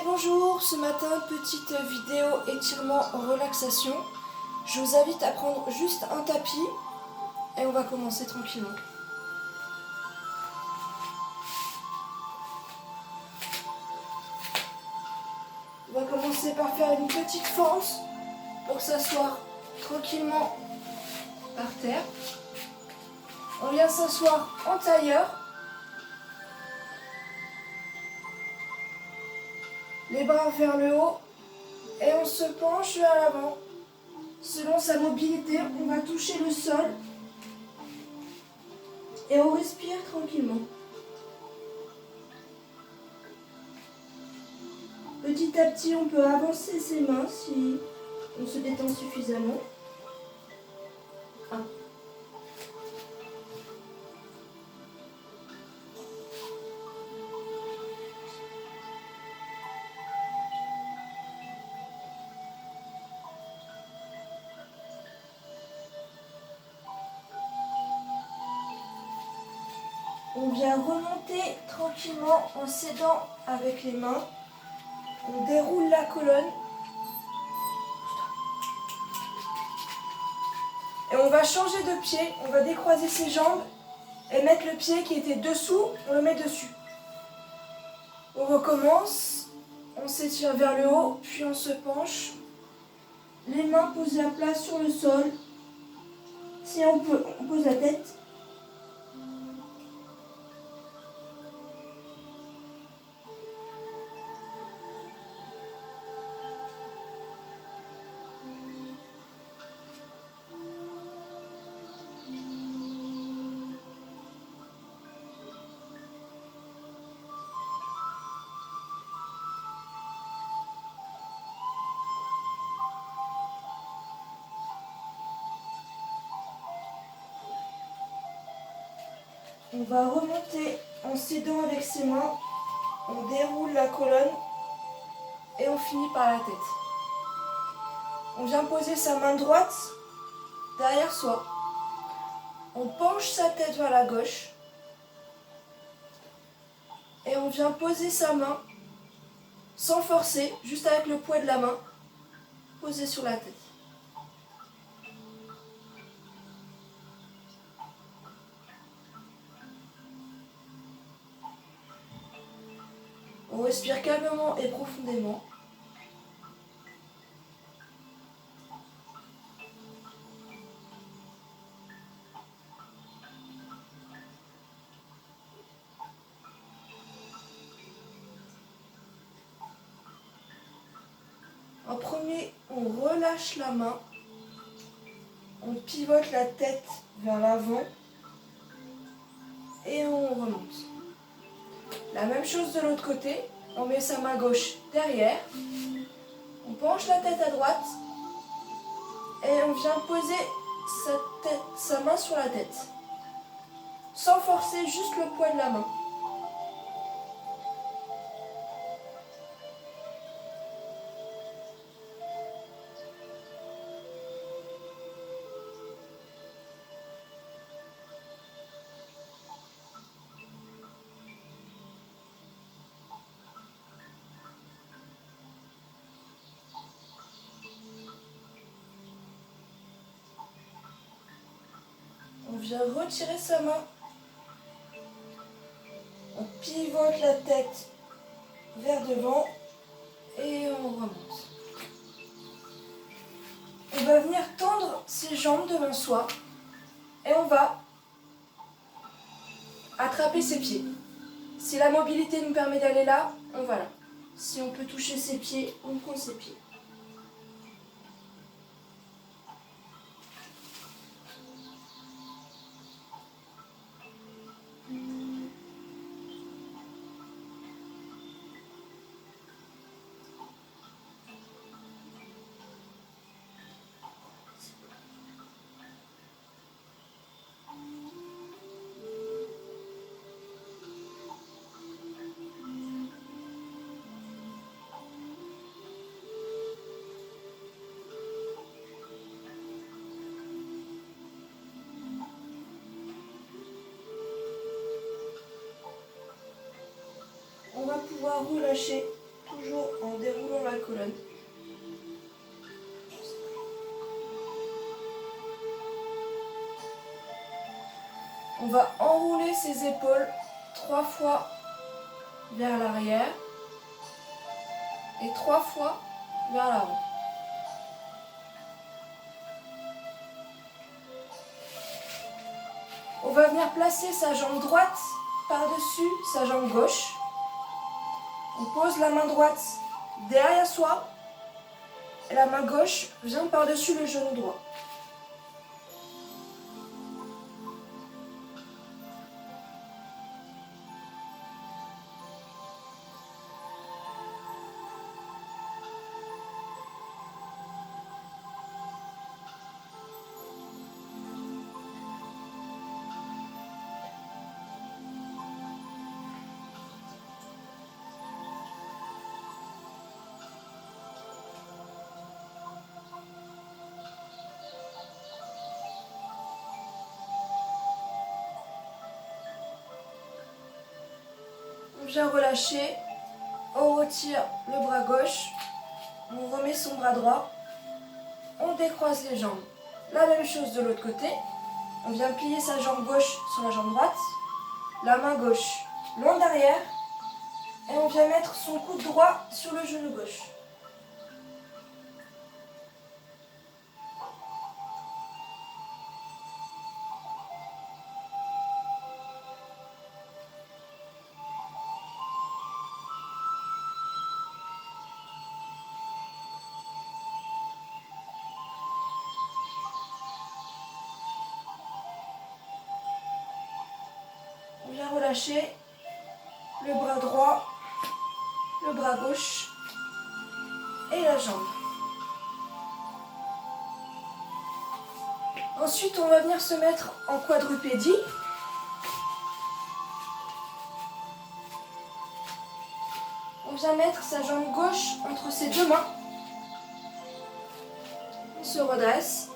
Et bonjour, ce matin, petite vidéo étirement relaxation. Je vous invite à prendre juste un tapis et on va commencer tranquillement. On va commencer par faire une petite fente pour s'asseoir tranquillement par terre. On vient s'asseoir en tailleur. Les bras vers le haut et on se penche vers l'avant. Selon sa mobilité, on va toucher le sol et on respire tranquillement. Petit à petit, on peut avancer ses mains si on se détend suffisamment. On vient remonter tranquillement en s'aidant avec les mains. On déroule la colonne. Et on va changer de pied. On va décroiser ses jambes et mettre le pied qui était dessous, on le met dessus. On recommence. On s'étire vers le haut, puis on se penche. Les mains posées à plat sur le sol. Si on peut, on pose la tête. On va remonter en s'aidant avec ses mains. On déroule la colonne et on finit par la tête. On vient poser sa main droite derrière soi. On penche sa tête vers la gauche. Et on vient poser sa main sans forcer, juste avec le poids de la main, posé sur la tête. On respire calmement et profondément. En premier, on relâche la main. On pivote la tête vers l'avant. Et on remonte. La même chose de l'autre côté. On met sa main gauche derrière. On penche la tête à droite. Et on vient poser sa main sur la tête. Sans forcer, juste le poids de la main. On vient retirer sa main. On pivote la tête vers devant et on remonte. On va venir tendre ses jambes devant soi et on va attraper ses pieds. Si la mobilité nous permet d'aller là, on va là. Si on peut toucher ses pieds, on prend ses pieds. On va pouvoir relâcher toujours en déroulant la colonne. On va enrouler ses épaules 3 fois vers l'arrière et 3 fois vers l'avant. On va venir placer sa jambe droite par-dessus sa jambe gauche. On pose la main droite derrière soi et la main gauche vient par-dessus le genou droit. On vient relâcher, on retire le bras gauche, on remet son bras droit, on décroise les jambes. La même chose de l'autre côté, on vient plier sa jambe gauche sur la jambe droite, la main gauche loin derrière, et on vient mettre son coude droit sur le genou gauche. On vient relâcher le bras droit, le bras gauche et la jambe. Ensuite, on va venir se mettre en quadrupédie. On vient mettre sa jambe gauche entre ses deux mains. On se redresse.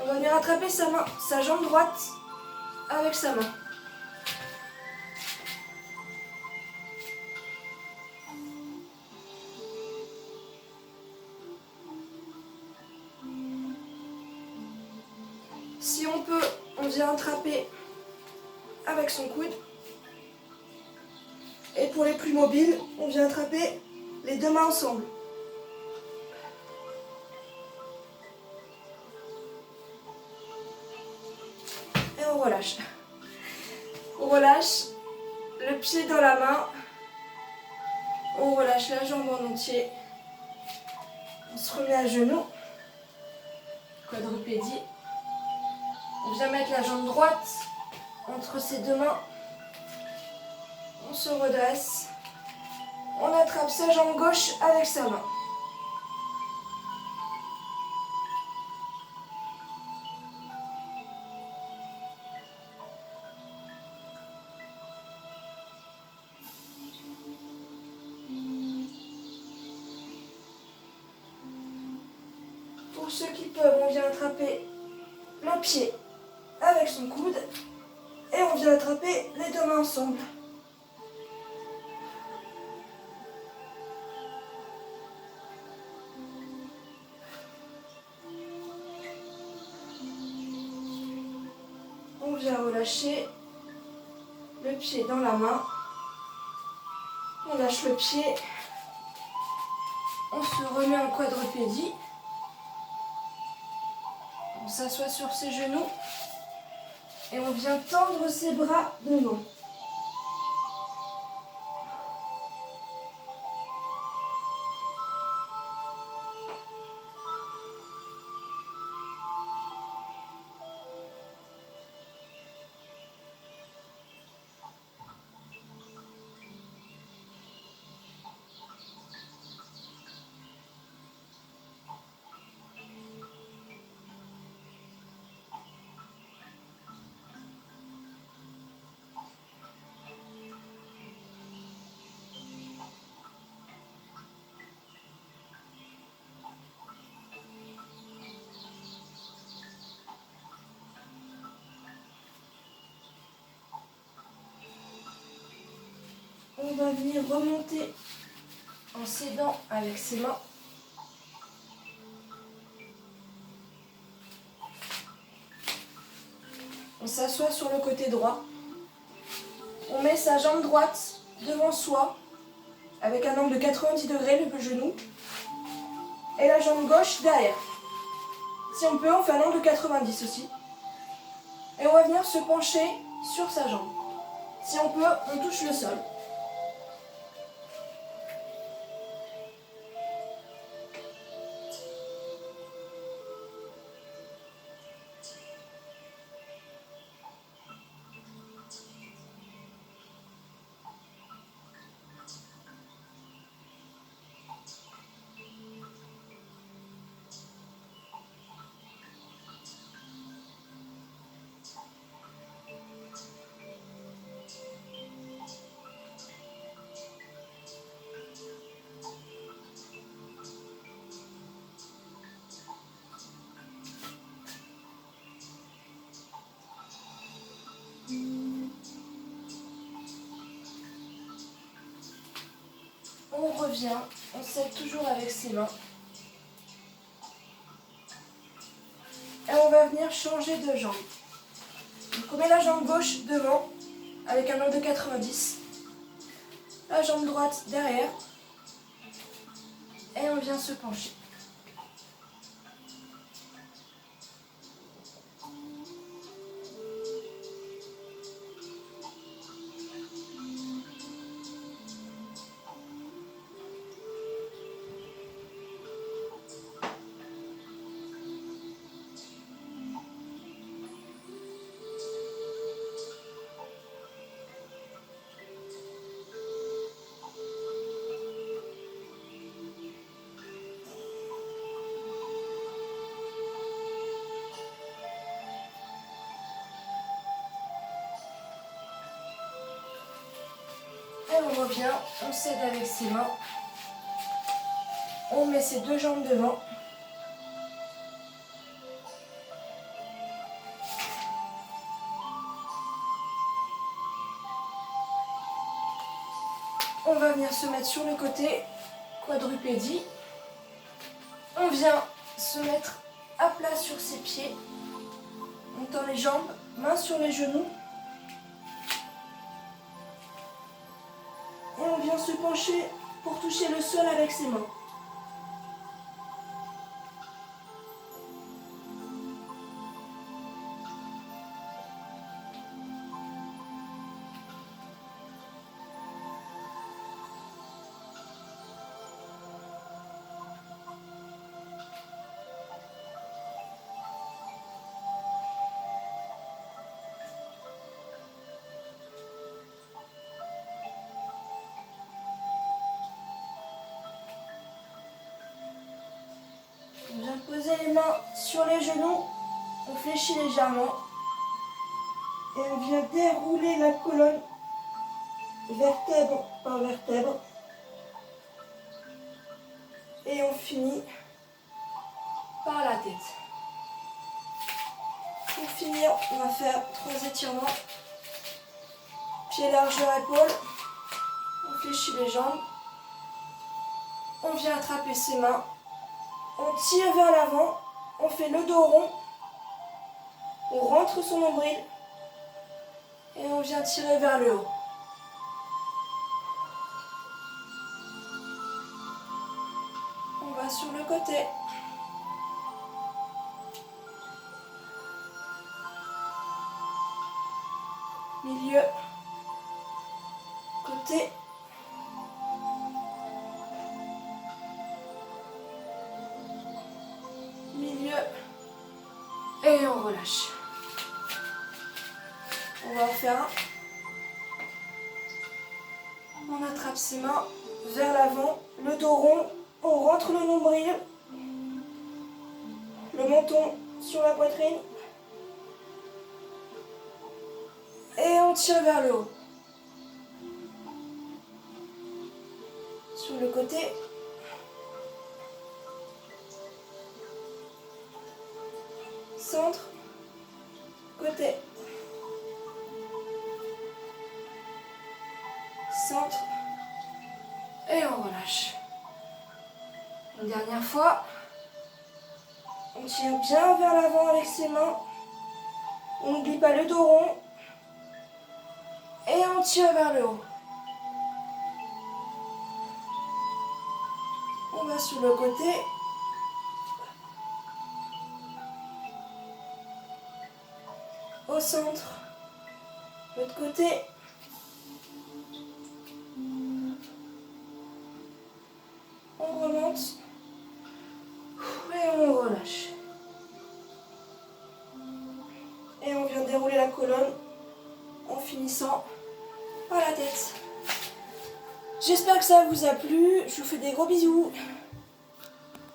On va venir attraper sa jambe droite avec sa main. Si on peut, on vient attraper avec son coude. Et pour les plus mobiles, on vient attraper les deux mains ensemble. Et on relâche. On relâche le pied dans la main. On relâche la jambe en entier. On se remet à genoux. Quadrupédie. On vient mettre la jambe droite entre ses deux mains. On se redresse. On attrape sa jambe gauche avec sa main. Pour ceux qui peuvent, on vient attraper le pied avec son coude et on vient attraper les deux mains ensemble. On vient relâcher le pied dans la main. On lâche le pied. On se remet en quadrupédie. On s'assoit sur ses genoux et on vient tendre ses bras devant. On va venir remonter en s'aidant avec ses mains. On s'assoit sur le côté droit. On met sa jambe droite devant soi, avec un angle de 90 degrés, le genou, et la jambe gauche derrière. Si on peut, on fait un angle de 90 aussi. Et on va venir se pencher sur sa jambe. Si on peut, on touche le sol. On revient, on s'aide toujours avec ses mains. Et on va venir changer de jambe. Donc on met la jambe gauche devant, avec un angle de 90. La jambe droite derrière. Et on vient se pencher. Et on revient, on s'aide avec ses mains. On met ses deux jambes devant. On va venir se mettre sur le côté, quadrupédie. On vient se mettre à plat sur ses pieds. On tend les jambes, mains sur les genoux. Et on vient se pencher pour toucher le sol avec ses mains. On vient poser les mains sur les genoux, on fléchit légèrement et on vient dérouler la colonne vertèbre par vertèbre et on finit par la tête. Pour finir, on va faire 3 étirements. Pieds largeur épaule, on fléchit les jambes, on vient attraper ses mains. On tire vers l'avant, on fait le dos rond, on rentre son nombril et on vient tirer vers le haut. On va sur le côté. Milieu, côté. Milieu et on relâche. On va en faire un. On attrape ses mains vers l'avant, le dos rond, on rentre le nombril, le menton sur la poitrine et on tire vers le haut. Sur le côté. Centre, côté, centre, et on relâche. Une dernière fois. On tire bien vers l'avant avec ses mains. On n'oublie pas le dos rond. Et on tire vers le haut. On va sur le côté. Au centre. L'autre côté. On remonte. Et on relâche. Et on vient dérouler la colonne en finissant par la tête. J'espère que ça vous a plu. Je vous fais des gros bisous.